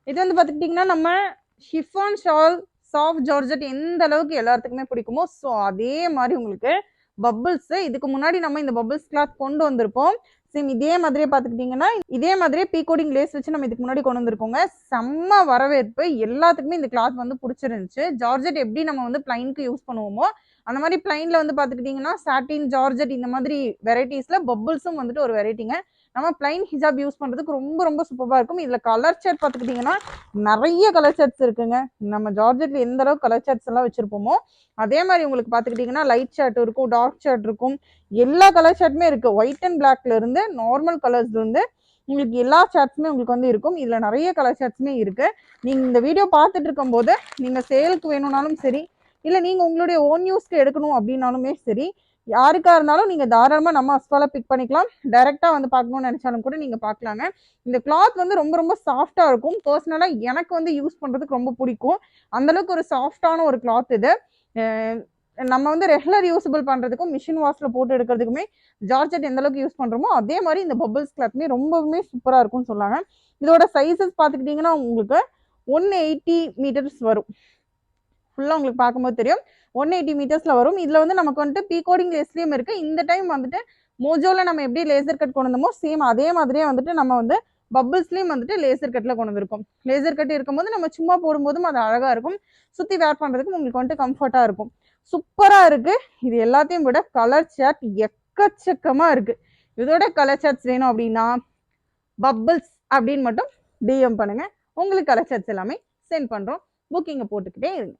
இது வந்து பார்த்துக்கிட்டிங்கன்னா நம்ம ஷிஃபான் ஷால் சாஃப்ட் ஜார்ஜெட் எந்த அளவுக்கு எல்லாத்துக்குமே பிடிக்குமோ ஸோ அதே மாதிரி உங்களுக்கு பபிள்ஸ் இதுக்கு முன்னாடி நம்ம இந்த பபிள்ஸ் கிளாத் கொண்டு வந்திருப்போம். சேம் இதே மாதிரியே பார்த்துக்கிட்டிங்கன்னா இதே மாதிரியே பீகோடிங் லேஸ் வச்சு நம்ம இதுக்கு முன்னாடி கொண்டு வந்திருக்கோங்க. செம்ம வரவேற்பு, எல்லாத்துக்குமே இந்த கிளாத் வந்து பிடிச்சிருந்துச்சு. ஜார்ஜெட் எப்படி நம்ம வந்து பிளைனுக்கு யூஸ் பண்ணுவோமோ அந்த மாதிரி பிளைன்ல வந்து பார்த்துக்கிட்டிங்கன்னா சாட்டின் ஜார்ஜெட் இந்த மாதிரி வெரைட்டிஸ்ல பபிள்ஸும் வந்துட்டு ஒரு வெரைட்டிங்க. நம்ம பிளைன் ஹிஜாப் யூஸ் பண்ணுறதுக்கு ரொம்ப ரொம்ப சூப்பராக இருக்கும். இதில் கலர் சார்ட் பார்த்துக்கிட்டிங்கன்னா நிறைய கலர் சார்ட்ஸ் இருக்குங்க. நம்ம ஜார்ஜெட்ல எந்த அளவுக்கு கலர் சார்ட்ஸ் எல்லாம் வச்சிருப்போமோ அதே மாதிரி உங்களுக்கு பார்த்துக்கிட்டிங்கன்னா லைட் ஷர்ட் இருக்கும், டார்க் ஷர்ட் இருக்கும், எல்லா கலர் ஷர்ட்டுமே இருக்குது. ஒயிட் அண்ட் பிளாக்ல இருந்து நார்மல் கலர்ஸ்ல இருந்து உங்களுக்கு எல்லா ஷர்ட்ஸுமே உங்களுக்கு வந்து இருக்கும். இதில் நிறைய கலர் ஷர்ட்ஸுமே இருக்குது. நீங்கள் இந்த வீடியோ பார்த்துட்டு இருக்கும்போது நீங்கள் சேலுக்கு வேணும்னாலும் சரி, இல்லை நீங்கள் உங்களுடைய ஓன் யூஸ்க்கு எடுக்கணும் அப்படின்னாலுமே சரி, யாருக்கா இருந்தாலும் நீங்கள் தாராளமாக நம்ம அஸ்வால பிக் பண்ணிக்கலாம். டைரெக்டாக வந்து பார்க்கணும்னு நினச்சாலும் கூட நீங்கள் பார்க்கலாங்க. இந்த கிளாத் வந்து ரொம்ப ரொம்ப சாஃப்டாக இருக்கும். பர்சனலாக எனக்கு வந்து யூஸ் பண்ணுறதுக்கு ரொம்ப பிடிக்கும். அந்தளவுக்கு ஒரு சாஃப்டான ஒரு கிளாத் இது. நம்ம வந்து ரெகுலர் யூஸபிள் பண்ணுறதுக்கும் மிஷின் வாஷில் போட்டு எடுக்கிறதுக்குமே ஜார்ஜெட் எந்த அளவுக்கு யூஸ் பண்ணுறோமோ அதே மாதிரி இந்த பபிள்ஸ் கிளாத்மே ரொம்பவுமே சூப்பராக இருக்கும்னு சொல்லாங்க. இதோட சைஸஸ் பார்த்துக்கிட்டிங்கன்னா உங்களுக்கு 180 மீட்டர்ஸ் வரும். ஃபுல்லாக உங்களுக்கு பார்க்கும்போது தெரியும் 180 மீட்டர்ஸில் வரும். இதில் வந்து நமக்கு வந்துட்டு பீகோடிங் லேஸ்லேயும் இருக்குது. இந்த டைம் வந்துட்டு மோஜோவில் நம்ம எப்படி லேசர் கட் கொண்டு வந்தோமோ சேம் அதே மாதிரியே வந்துட்டு நம்ம வந்து பபிள்ஸ்லேயும் வந்துட்டு லேசர் கட்டில் கொண்டு வந்திருக்கும். லேசர் கட் இருக்கும்போது நம்ம சும்மா போடும்போதும் அது அழகாக இருக்கும். சுற்றி வேர் பண்ணுறதுக்கு உங்களுக்கு வந்துட்டு கம்ஃபர்ட்டாக இருக்கும். சூப்பராக இருக்குது. இது எல்லாத்தையும் விட கலர் சார்ட் எக்கச்சக்கமாக இருக்குது. இதோட கலர் சார்ட்ஸ் வேணும் அப்படின்னா பபிள்ஸ் அப்படின்னு மட்டும் டிஎம் பண்ணுங்கள். உங்களுக்கு கலர் சார்ட்ஸ் எல்லாமே சென்ட் பண்ணுறோம். புக்கிங்கை போட்டுக்கிட்டே இருங்க.